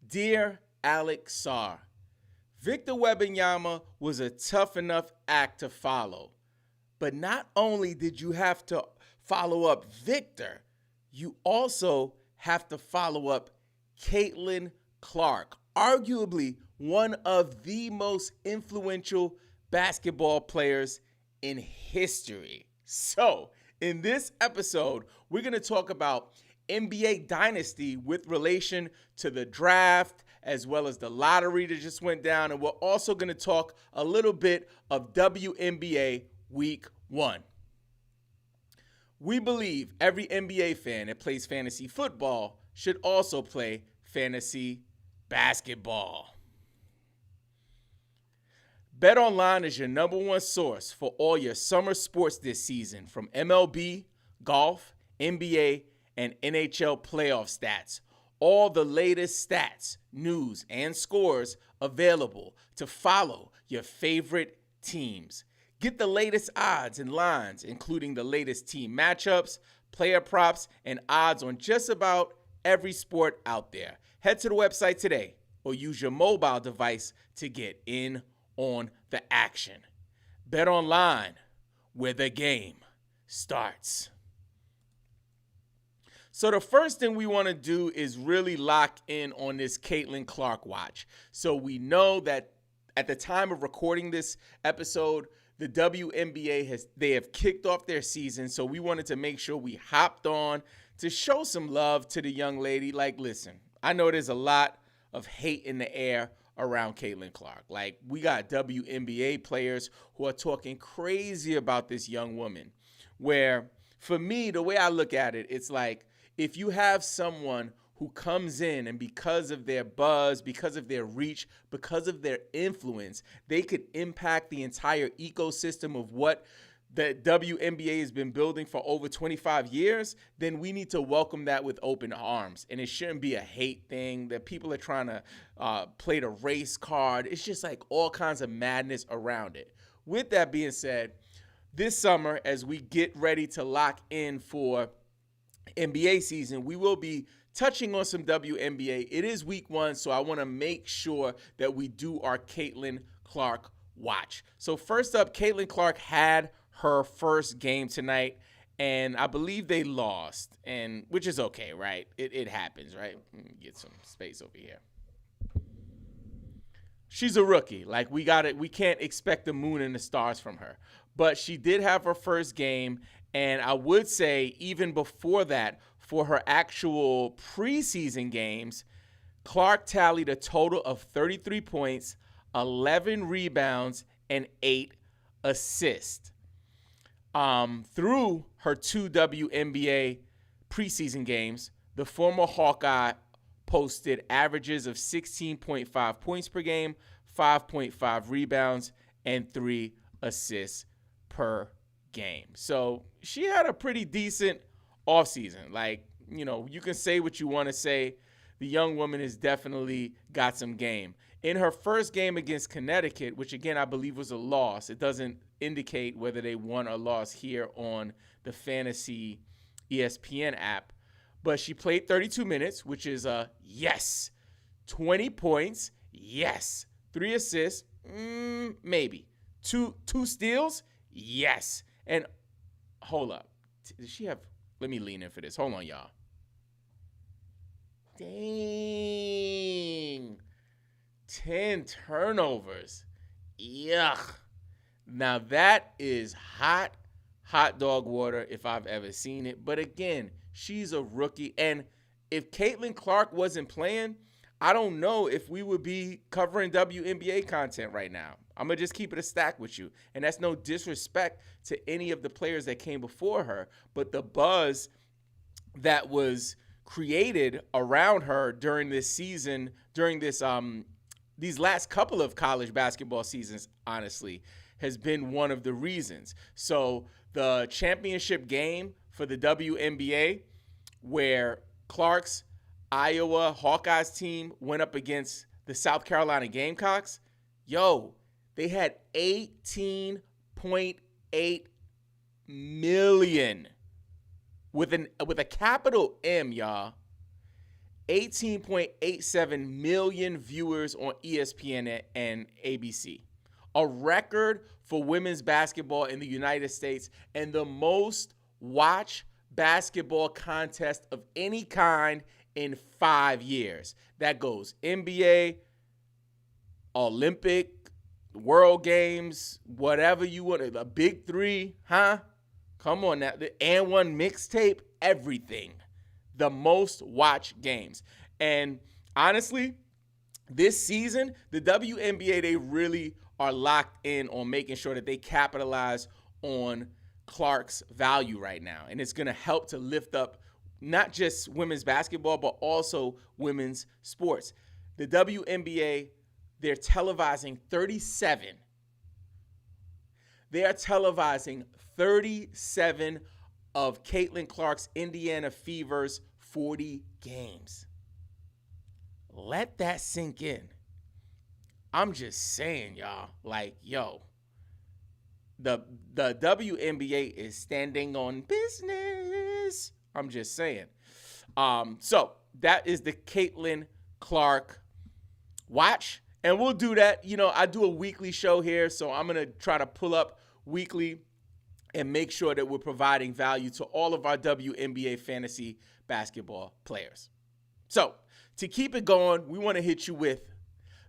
Dear Alex Sarr, Victor Wembanyama was a tough enough act to follow. But not only did you have to follow up Victor, you also have to follow up Caitlin Clark, arguably one of the most influential basketball players in history. So, in this episode, we're going to talk about NBA Dynasty with relation to the draft as well as the lottery that just went down. And we're also going to talk a little bit of WNBA Week 1. We believe every NBA fan that plays fantasy football should also play fantasy basketball. BetOnline is your number one source for all your summer sports this season, from MLB, golf, NBA, and NHL playoff stats. All the latest stats, news, and scores available to follow your favorite teams. Get the latest odds and lines, including the latest team matchups, player props, and odds on just about every sport out there. Head to the website today or use your mobile device to get in on the action. BetOnline, where the game starts. So the first thing we want to do is really lock in on this Caitlin Clark watch. So we know that at the time of recording this episode, the WNBA they have kicked off their season. So we wanted to make sure we hopped on to show some love to the young lady. Like, listen, I know there's a lot of hate in the air around Caitlin Clark. Like, we got WNBA players who are talking crazy about this young woman, where for me, the way I look at it, it's like, if you have someone who comes in and because of their buzz, because of their reach, because of their influence, they could impact the entire ecosystem of what the WNBA has been building for over 25 years, then we need to welcome that with open arms. And it shouldn't be a hate thing that people are trying to play the race card. It's just like all kinds of madness around it. With that being said, this summer, as we get ready to lock in for NBA season, we will be touching on some WNBA. It is week 1, so I want to make sure that we do our Caitlin Clark watch. So first up, Caitlin Clark had her first game tonight, and I believe they lost, and which is okay, right? It happens, right? Let me get some space over here. She's a rookie. Like, we can't expect the moon and the stars from her. But she did have her first game, and I would say even before that, for her actual preseason games, Clark tallied a total of 33 points, 11 rebounds, and 8 assists. Through her 2 WNBA preseason games, the former Hawkeye posted averages of 16.5 points per game, 5.5 rebounds, and 3 assists per game. So she had a pretty decent offseason. Like, you know, you can say what you want to say. The young woman has definitely got some game. In her first game against Connecticut, which again I believe was a loss, it doesn't indicate whether they won or lost here on the Fantasy ESPN app, but she played 32 minutes, which is a yes. 20 points, yes. 3 assists, maybe. Two steals, yes. And hold up. Does she have, let me lean in for this. Hold on, y'all. Dang. 10 turnovers. Yuck. Now that is hot dog water if I've ever seen it. But again, she's a rookie. And if Caitlin Clark wasn't playing, I don't know if we would be covering WNBA content right now. I'm going to just keep it a stack with you. And that's no disrespect to any of the players that came before her. But the buzz that was created around her during this season, during this these last couple of college basketball seasons, honestly, has been one of the reasons. So the championship game for the WNBA, where Clark's Iowa Hawkeyes team went up against the South Carolina Gamecocks, they had 18.8 million with a capital M, y'all. 18.87 million viewers on ESPN and ABC. A record for women's basketball in the United States and the most watched basketball contest of any kind in 5 years. That goes NBA, Olympic, World Games, whatever you want, a big three, huh? Come on now. The and one mixtape, everything. The most watched games. And honestly, this season, the WNBA, they really are locked in on making sure that they capitalize on Clark's value right now. And it's going to help to lift up not just women's basketball, but also women's sports. The WNBA, they're televising 37. They are televising 37 of Caitlin Clark's Indiana Fever's 40 games. Let that sink in. I'm just saying, y'all, like, yo, the WNBA is standing on business. I'm just saying. So that is the Caitlin Clark watch. And we'll do that. You know, I do a weekly show here, so I'm going to try to pull up weekly and make sure that we're providing value to all of our WNBA fantasy basketball players. So to keep it going, we want to hit you with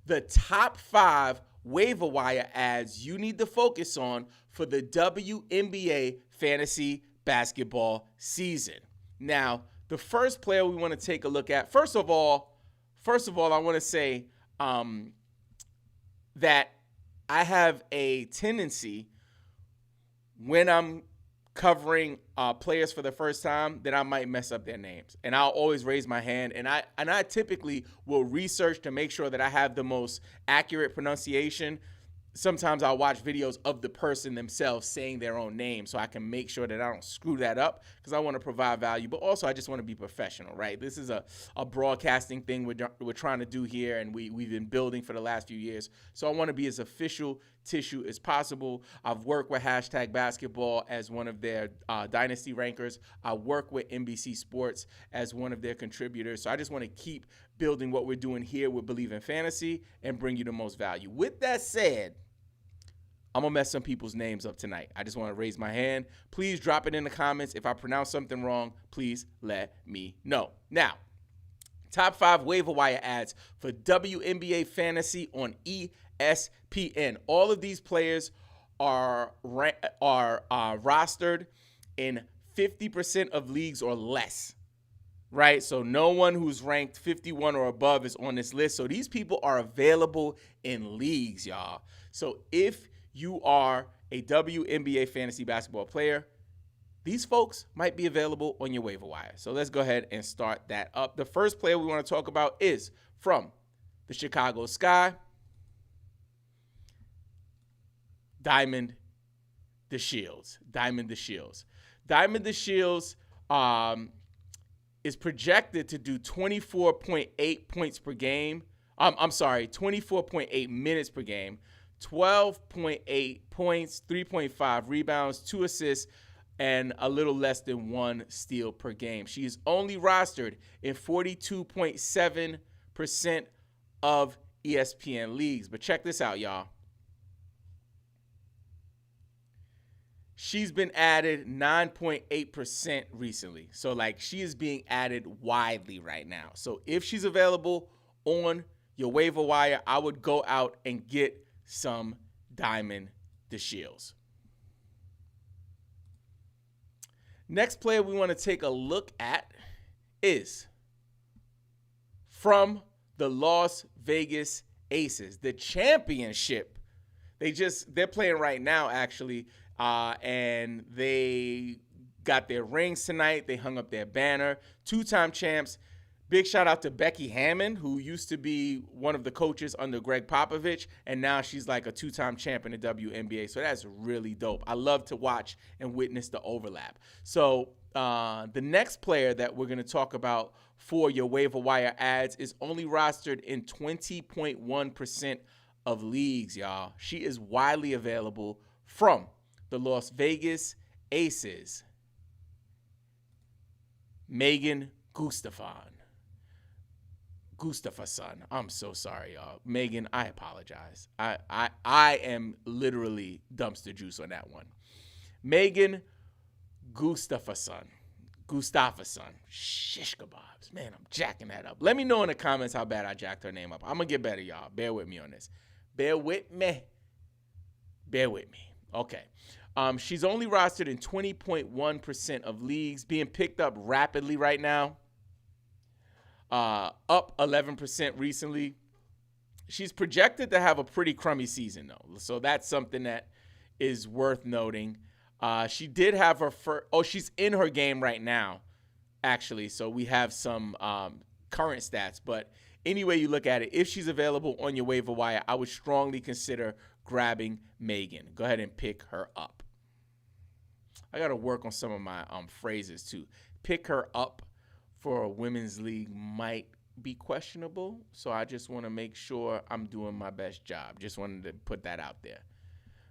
the top 5 waiver wire ads you need to focus on for the WNBA fantasy basketball season. Now, the first player we want to take a look at, first of all, I want to say that I have a tendency when I'm covering players for the first time that I might mess up their names. And I'll always raise my hand. And I typically will research to make sure that I have the most accurate pronunciation. Sometimes I'll watch videos of the person themselves saying their own name so I can make sure that I don't screw that up because I want to provide value. But also I just want to be professional, right? This is a broadcasting thing we're trying to do here, and we've been building for the last few years. So I want to be as official tissue as possible. I've worked with Hashtag Basketball as one of their dynasty rankers. I work with NBC Sports as one of their contributors. So I just want to keep building what we're doing here with Believe in Fantasy and bring you the most value. With that said, I'm going to mess some people's names up tonight. I just want to raise my hand. Please drop it in the comments. If I pronounce something wrong, please let me know. Now, top 5 waiver wire ads for WNBA Fantasy on ESPN. All of these players are rostered in 50% of leagues or less, right? So no one who's ranked 51 or above is on this list. So these people are available in leagues, y'all. So if you are a WNBA fantasy basketball player, these folks might be available on your waiver wire. So let's go ahead and start that up. The first player we want to talk about is from the Chicago Sky, Diamond DeShields. Diamond DeShields is projected to do 24.8 points per game. 24.8 minutes per game, 12.8 points, 3.5 rebounds, 2 assists, and a little less than 1 steal per game. She is only rostered in 42.7% of ESPN leagues. But check this out, y'all. She's been added 9.8% recently. So, like, she is being added widely right now. So, if she's available on your waiver wire, I would go out and get some Diamond DeShields. Next player we want to take a look at is from the Las Vegas Aces, the championship. They're playing right now, actually, and they got their rings tonight. They hung up their banner. 2-time champs. Big shout out to Becky Hammond, who used to be one of the coaches under Greg Popovich, and now she's like a 2-time champ in the WNBA. So that's really dope. I love to watch and witness the overlap. So the next player that we're going to talk about for your waiver wire ads is only rostered in 20.1% of leagues, y'all. She is widely available from the Las Vegas Aces, Megan Gustafson. Gustafsson. I'm so sorry, y'all. Megan, I apologize. I am literally dumpster juice on that one. Megan Gustafsson. Shish kebabs. Man, I'm jacking that up. Let me know in the comments how bad I jacked her name up. I'm going to get better, y'all. Bear with me on this. Bear with me. Okay. She's only rostered in 20.1% of leagues, being picked up rapidly right now. Up 11% recently. She's projected to have a pretty crummy season, though. So that's something that is worth noting. She did have her first. Oh, she's in her game right now, actually. So we have some current stats. But any way you look at it, if she's available on your waiver wire, I would strongly consider grabbing Megan. Go ahead and pick her up. I got to work on some of my phrases, too. Pick her up for a women's league might be questionable. So I just want to make sure I'm doing my best job. Just wanted to put that out there.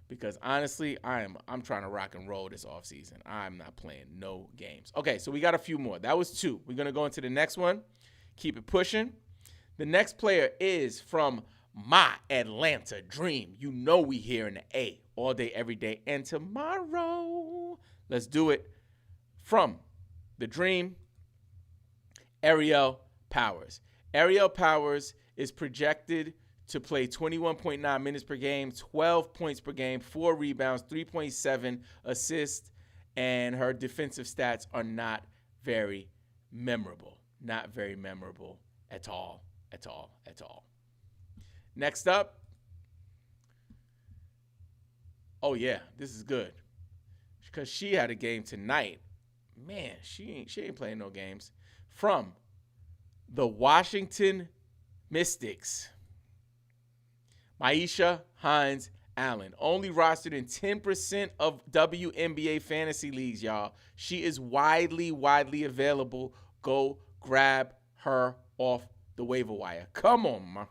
Because honestly, I'm trying to rock and roll this offseason. I'm not playing no games. Okay, so we got a few more. That was 2. We're going to go into the next one. Keep it pushing. The next player is from my Atlanta Dream. You know we here in the A all day, every day, and tomorrow. Let's do it. From the Dream, Ariel Powers. Ariel Powers is projected to play 21.9 minutes per game, 12 points per game, 4 rebounds, 3.7 assists, and her defensive stats are not very memorable. Not very memorable at all. Next up. Oh, yeah, this is good. Because she had a game tonight. Man, she ain't playing no games. From the Washington Mystics, Maisha Hines Allen, only rostered in 10% of WNBA fantasy leagues, y'all. She is widely available. Go grab her off the waiver wire. Come on, ma.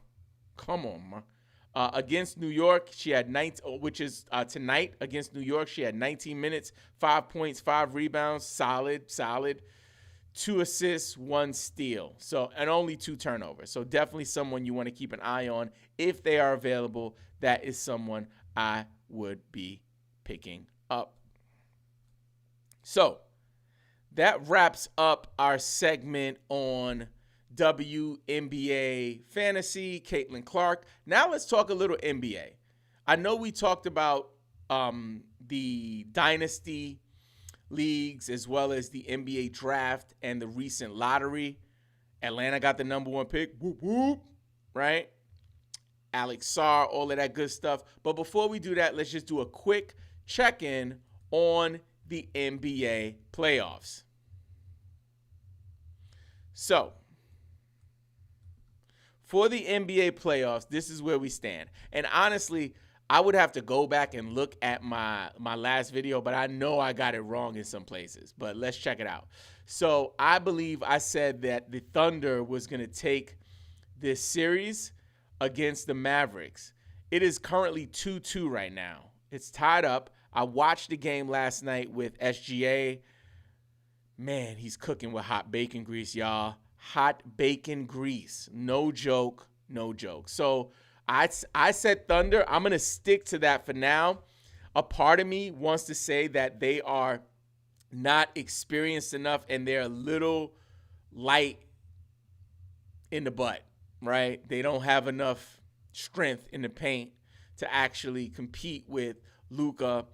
Against New York, she had 19, which is tonight against New York. She had 19 minutes, 5 points, 5 rebounds, solid. 2 assists, 1 steal. So, and only 2 turnovers. So definitely someone you want to keep an eye on. If they are available, that is someone I would be picking up. So that wraps up our segment on WNBA fantasy, Caitlin Clark. Now let's talk a little NBA. I know we talked about the dynasty leagues as well as the NBA draft and the recent lottery. Atlanta got the number 1 pick. Whoop, whoop, right? Alex Sarr, all of that good stuff. But before we do that, let's just do a quick check-in on the NBA playoffs. So, for the NBA playoffs, this is where we stand. And honestly, I would have to go back and look at my last video, but I know I got it wrong in some places. But let's check it out. So I believe I said that the Thunder was going to take this series against the Mavericks. It is currently 2-2 right now. It's tied up. I watched the game last night with SGA. Man, he's cooking with hot bacon grease, y'all. Hot bacon grease. No joke. So I said Thunder. I'm going to stick to that for now. A part of me wants to say that they are not experienced enough and they're a little light in the butt, right? They don't have enough strength in the paint to actually compete with Luka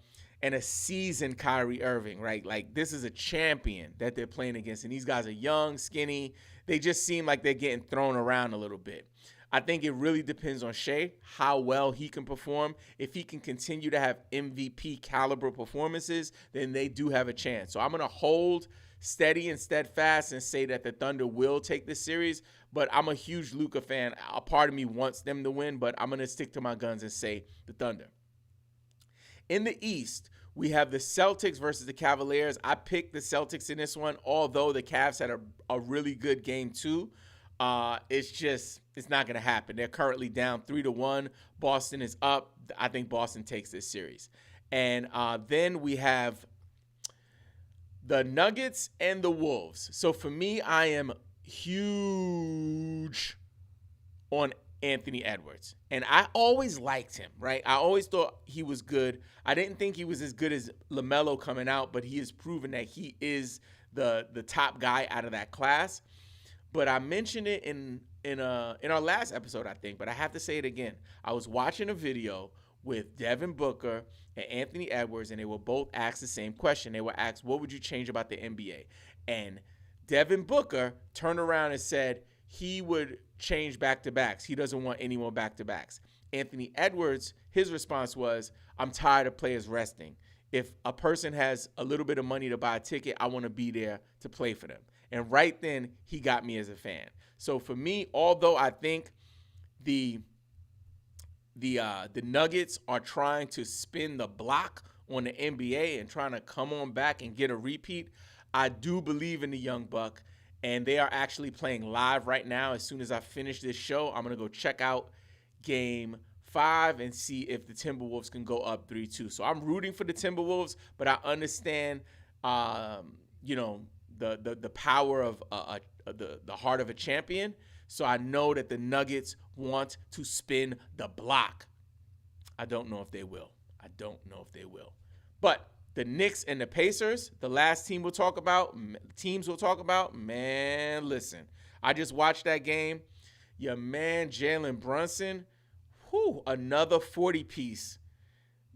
and a seasoned Kyrie Irving, right? Like, this is a champion that they're playing against, and these guys are young, skinny. They just seem like they're getting thrown around a little bit. I think it really depends on Shea, how well he can perform. If he can continue to have MVP caliber performances, then they do have a chance. So I'm going to hold steady and steadfast and say that the Thunder will take this series, but I'm a huge Luka fan. A part of me wants them to win, but I'm going to stick to my guns and say the Thunder. In the East, we have the Celtics versus the Cavaliers. I picked the Celtics in this one, although the Cavs had a really good game too. It's not going to happen. They're currently down 3-1. Boston is up. I think Boston takes this series. And then we have the Nuggets and the Wolves. So for me, I am huge on Anthony Edwards. And I always liked him, right? I always thought he was good. I didn't think he was as good as LaMelo coming out, but he has proven that he is the top guy out of that class. But I mentioned it in our last episode, I think, but I have to say it again. I was watching a video with Devin Booker and Anthony Edwards, and they were both asked the same question. They were asked, what would you change about the NBA? And Devin Booker turned around and said he would change back-to-backs. He doesn't want any more back-to-backs. Anthony Edwards, his response was, I'm tired of players resting. If a person has a little bit of money to buy a ticket, I want to be there to play for them. And right then, he got me as a fan. So for me, although I think the Nuggets are trying to spin the block on the NBA and trying to come on back and get a repeat, I do believe in the young buck, and they are actually playing live right now. As soon as I finish this show, I'm going to go check out Game 5 and see if the Timberwolves can go up 3-2. So I'm rooting for the Timberwolves, but I understand, the power of the heart of a champion. So I know that the Nuggets want to spin the block. I don't know if they will. But the Knicks and the Pacers, the last teams we'll talk about, man, listen. I just watched that game. Your man, Jalen Brunson, another 40-piece.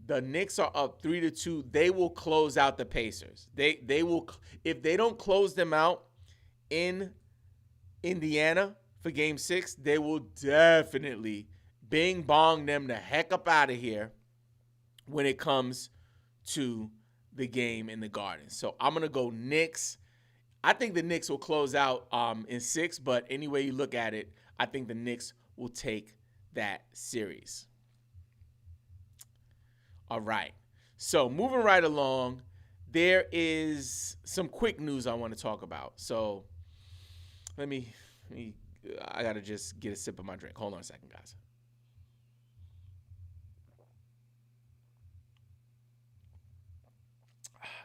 The Knicks are up 3-2. They will close out the Pacers. They will, if they don't close them out in Indiana for Game 6, they will definitely bing bong them the heck up out of here when it comes to the game in the Garden. So I'm gonna go Knicks. I think the Knicks will close out in 6, but any way you look at it, I think the Knicks will take that series. All right. So moving right along, there is some quick news I want to talk about. So let me I got to just get a sip of my drink. Hold on a second, guys.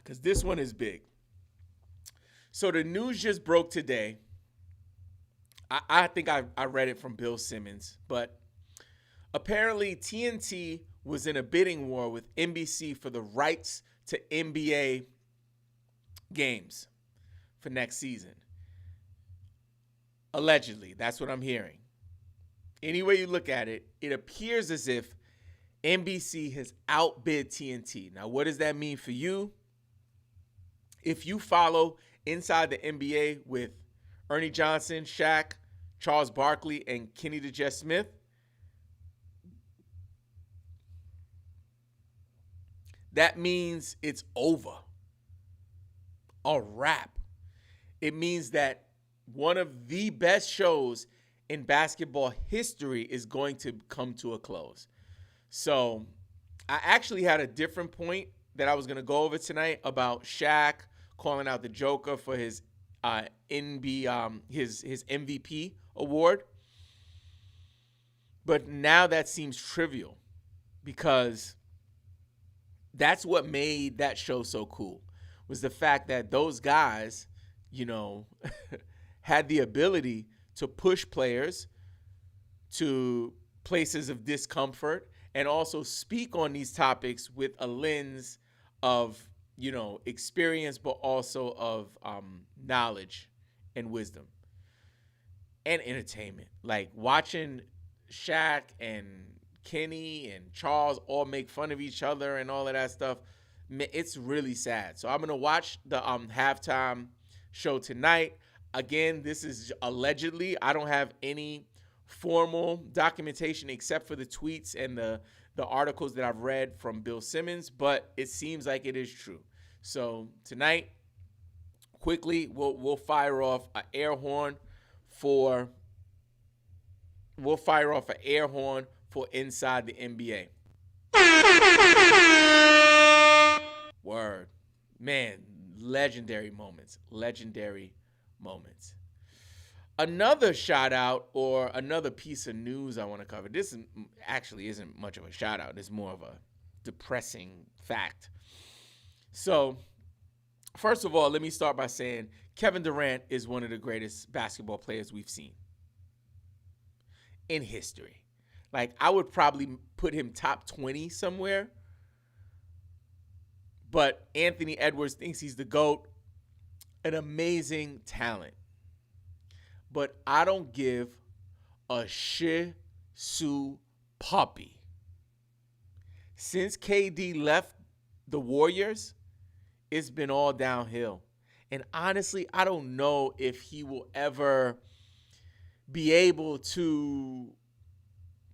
Because this one is big. So the news just broke today. I think I read it from Bill Simmons, but apparently TNT was in a bidding war with NBC for the rights to NBA games for next season. Allegedly, that's what I'm hearing. Any way you look at it, it appears as if NBC has outbid TNT. Now, what does that mean for you? If you follow Inside the NBA with Ernie Johnson, Shaq, Charles Barkley, and Kenny Smith, that means it's over. A wrap. It means that one of the best shows in basketball history is going to come to a close. So I actually had a different point that I was going to go over tonight about Shaq calling out the Joker for his his MVP award. But now that seems trivial because that's what made that show so cool, was the fact that those guys, had the ability to push players to places of discomfort and also speak on these topics with a lens of, experience, but also of knowledge and wisdom and entertainment. Like watching Shaq and Kenny and Charles all make fun of each other and all of that stuff, it's really sad. So I'm going to watch the halftime show tonight. Again, this is allegedly. I don't have any formal documentation except for the tweets and the articles that I've read from Bill Simmons, but it seems like it is true. So tonight, quickly, we'll fire off an air horn for Inside the NBA. Word. Man, legendary moments. Another shout out or another piece of news I want to cover. This actually isn't much of a shout out. It's more of a depressing fact. So, first of all, let me start by saying Kevin Durant is one of the greatest basketball players we've seen. in history. Like, I would probably put him top 20 somewhere. But Anthony Edwards thinks he's the GOAT. An amazing talent. But I don't give a shih tzu puppy. Since KD left the Warriors, it's been all downhill. And honestly, I don't know if he will ever be able to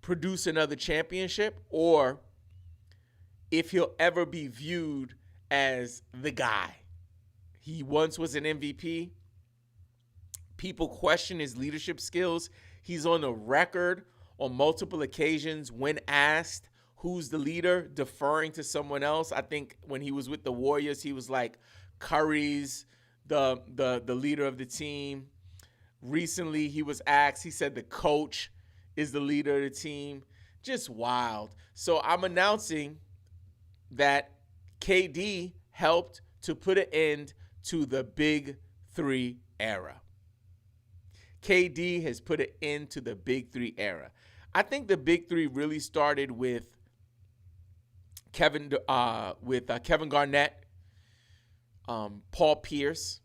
produce another championship or if he'll ever be viewed as the guy. He once was an MVP. People question his leadership skills. He's on the record on multiple occasions when asked who's the leader, deferring to someone else. I think when he was with the Warriors, he was like, Curry's the leader of the team. Recently, he was asked, he said the coach is the leader of the team. Just wild. So I'm announcing that KD helped to put an end to the Big Three era. KD has put an end to the Big Three era. I think the Big Three really started with Kevin Garnett, Paul Pierce,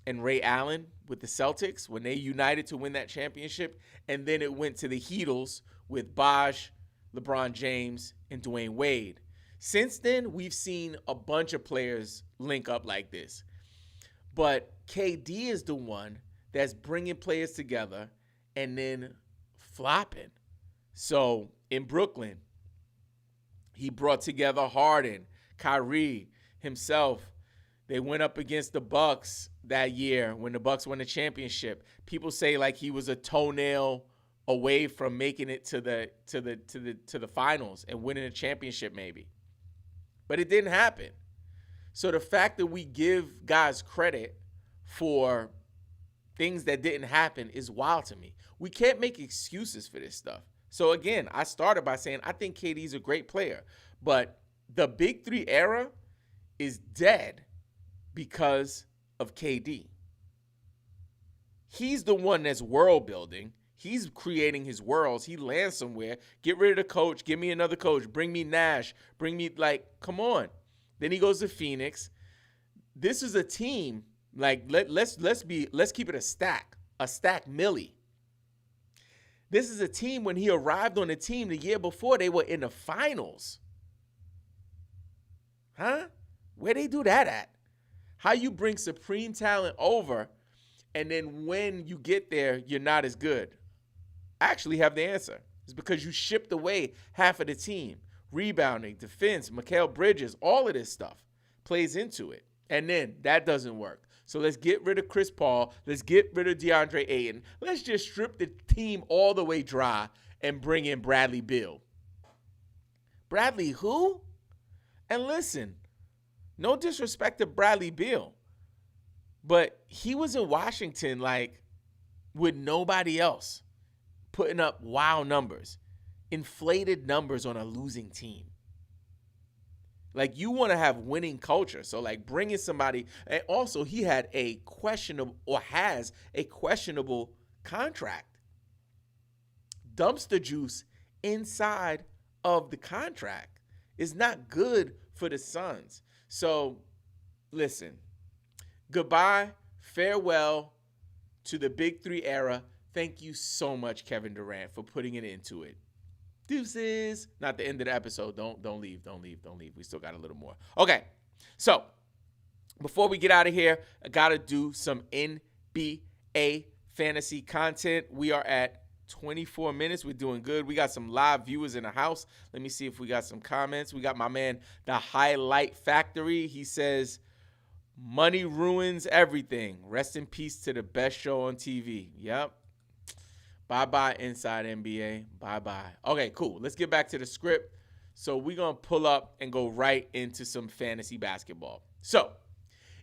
and Ray Allen with the Celtics when they united to win that championship. And then it went to the Heatles with Bosh, LeBron James, and Dwayne Wade. Since then, we've seen a bunch of players link up like this. But KD is the one that's bringing players together and then flopping. So in Brooklyn, he brought together Harden, Kyrie, himself. They went up against the Bucks that year when the Bucks won the championship. People say like he was a toenail away from making it to the finals and winning a championship maybe. But it didn't happen. So the fact that we give guys credit for things that didn't happen is wild to me. We can't make excuses for this stuff. So again, I started by saying I think KD's a great player, but the Big Three era is dead because of KD. He's the one that's world building. He's creating his worlds. He lands somewhere. Get rid of the coach. Give me another coach. Bring me Nash. Bring me, like, come on. Then he goes to Phoenix. This is a team. Like, let's keep it a stack Millie. This is a team when he arrived on the team the year before, they were in the finals. Huh? Where they do that at? How you bring supreme talent over, and then when you get there, you're not as good? I actually have the answer. It's because you shipped away half of the team. Rebounding, defense, Mikal Bridges, all of this stuff plays into it. And then that doesn't work. So let's get rid of Chris Paul. Let's get rid of DeAndre Ayton. Let's just strip the team all the way dry and bring in Bradley Beal. Bradley who? And listen, no disrespect to Bradley Beal, but he was in Washington like with nobody else putting up wow numbers, inflated numbers on a losing team. Like, you want to have winning culture. So, like, bringing somebody. And also, he had a questionable, or has a questionable contract. Dumpster juice inside of the contract is not good for the Suns. So, listen. Goodbye. Farewell to the Big Three era. Thank you so much, Kevin Durant, for putting it into it. Deuces. Not the end of the episode. Don't leave. We still got a little more. Okay. So, before we get out of here, I got to do some NBA fantasy content. We are at 24 minutes. We're doing good. We got some live viewers in the house. Let me see if we got some comments. We got my man, the Highlight Factory. He says, money ruins everything. Rest in peace to the best show on TV. Yep. Bye-bye, Inside NBA. Bye-bye. Okay, cool. Let's get back to the script. So we're going to pull up and go right into some fantasy basketball. So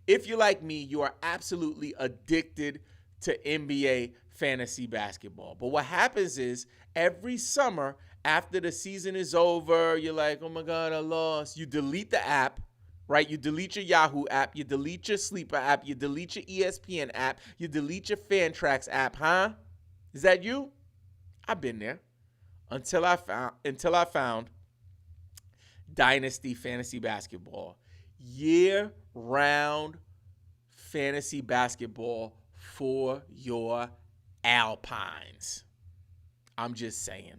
if you're like me, you are absolutely addicted to NBA fantasy basketball. But what happens is every summer after the season is over, you're like, oh, my God, I lost. You delete the app, right? You delete your Yahoo app. You delete your Sleeper app. You delete your ESPN app. You delete your Fantrax app, huh? Is that you? I've been there until I found Dynasty Fantasy Basketball. Year-round fantasy basketball for your Alpines. I'm just saying.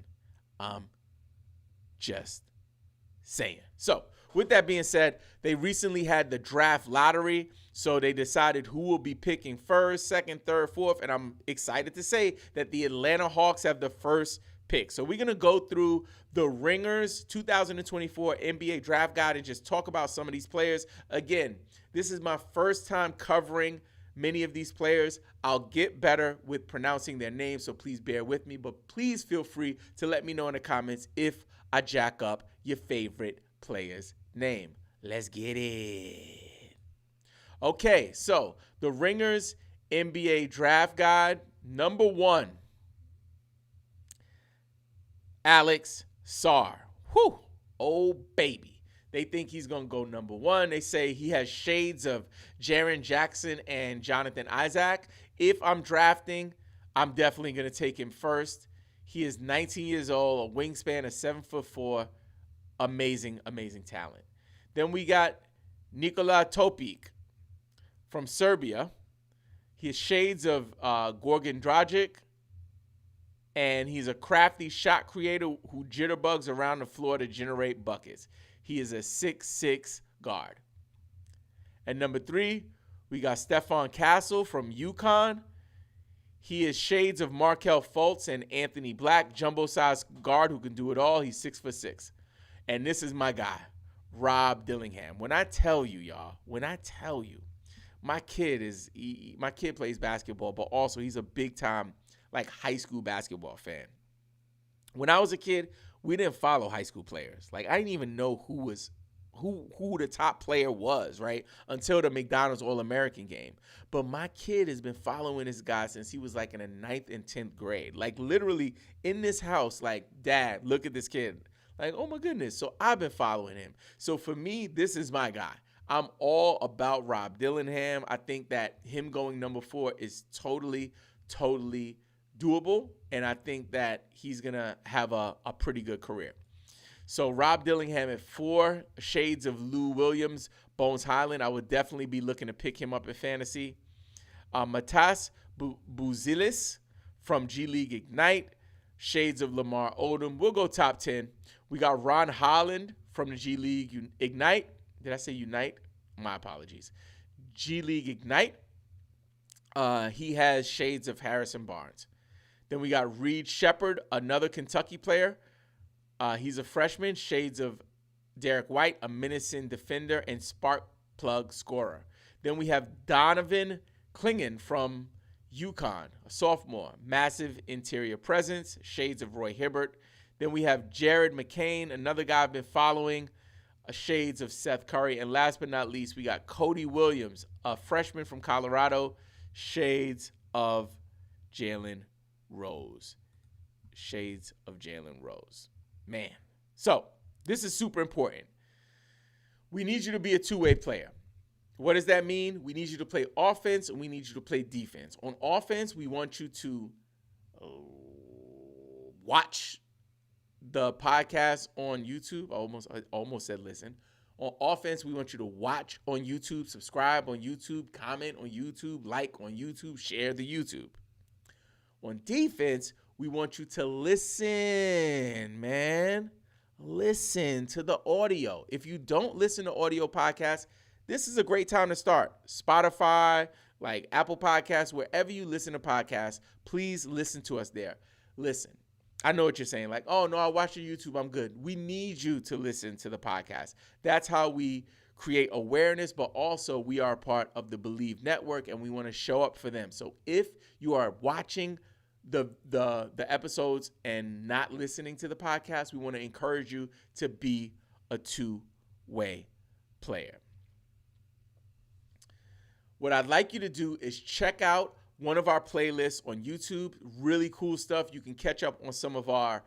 So, with that being said, they recently had the draft lottery, so they decided who will be picking first, second, third, fourth, and I'm excited to say that the Atlanta Hawks have the first pick. So we're going to go through the Ringers 2024 NBA Draft Guide and just talk about some of these players. Again, this is my first time covering many of these players. I'll get better with pronouncing their names, so please bear with me. But please feel free to let me know in the comments if I jack up your favorite player's name. Let's get it. Okay, so the Ringers NBA Draft Guide, number 1, Alex Sarr. Whew, oh baby. They think he's going to go number 1. They say he has shades of Jaren Jackson and Jonathan Isaac. If I'm drafting, I'm definitely going to take him first. He is 19 years old, a wingspan of 7'4", amazing, amazing talent. Then we got Nikola Topic from Serbia. He has shades of Gorgon Dragic, and he's a crafty shot creator who jitterbugs around the floor to generate buckets. He is a 6'6" guard. At number 3, we got Stefan Castle from UConn. He is shades of Markelle Fultz and Anthony Black, jumbo-sized guard who can do it all. He's 6'6". And this is my guy, Rob Dillingham. When I tell you, y'all, my kid plays basketball, but also he's a big-time, like, high school basketball fan. When I was a kid, we didn't follow high school players. Like, I didn't even know who the top player was, right? Until the McDonald's All-American game. But my kid has been following this guy since he was like in the 9th and 10th grade. Like, literally in this house, like, Dad, look at this kid. Like, oh my goodness. So I've been following him. So for me, this is my guy. I'm all about Rob Dillingham. I think that him going number 4 is totally doable. And I think that he's going to have a pretty good career. So Rob Dillingham at 4, shades of Lou Williams, Bones Highland. I would definitely be looking to pick him up in fantasy. Matas Buzilis from G League Ignite, shades of Lamar Odom. We'll go top 10. We got Ron Holland from the G League Ignite. Did I say Unite? My apologies. G League Ignite. He has shades of Harrison Barnes. Then we got Reed Shepard, another Kentucky player. He's a freshman, shades of Derek White, a menacing defender and spark plug scorer. Then we have Donovan Clingan from UConn, a sophomore, massive interior presence, shades of Roy Hibbert. Then we have Jared McCain, another guy I've been following, shades of Seth Curry. And last but not least, we got Cody Williams, a freshman from Colorado, shades of Jalen Rose. Shades of Jalen Rose. Man. So, this is super important. We need you to be a two-way player. What does that mean? We need you to play offense and we need you to play defense. On offense, we want you to watch the podcast on YouTube. I almost said listen. On offense, we want you to watch on YouTube, subscribe on YouTube, comment on YouTube, like on YouTube, share the YouTube. On defense, we want you to listen, man. Listen to the audio. If you don't listen to audio podcasts, this is a great time to start. Spotify, like Apple Podcasts, wherever you listen to podcasts, please listen to us there. Listen. I know what you're saying. Like, oh, no, I watch your YouTube. I'm good. We need you to listen to the podcast. That's how we create awareness, but also we are a part of the Believe Network, and we want to show up for them. So if you are watching the episodes and not listening to the podcast, we want to encourage you to be a two-way player. What I'd like you to do is check out one of our playlists on YouTube. Really cool stuff. You can catch up on some of our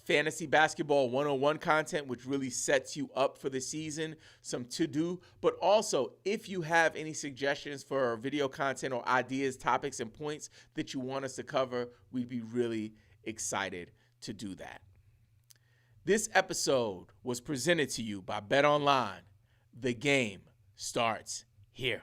fantasy basketball 101 content, which really sets you up for the season, some to-do, but also if you have any suggestions for video content or ideas, topics, and points that you want us to cover, we'd be really excited to do that. This episode was presented to you by Bet Online. The game starts here.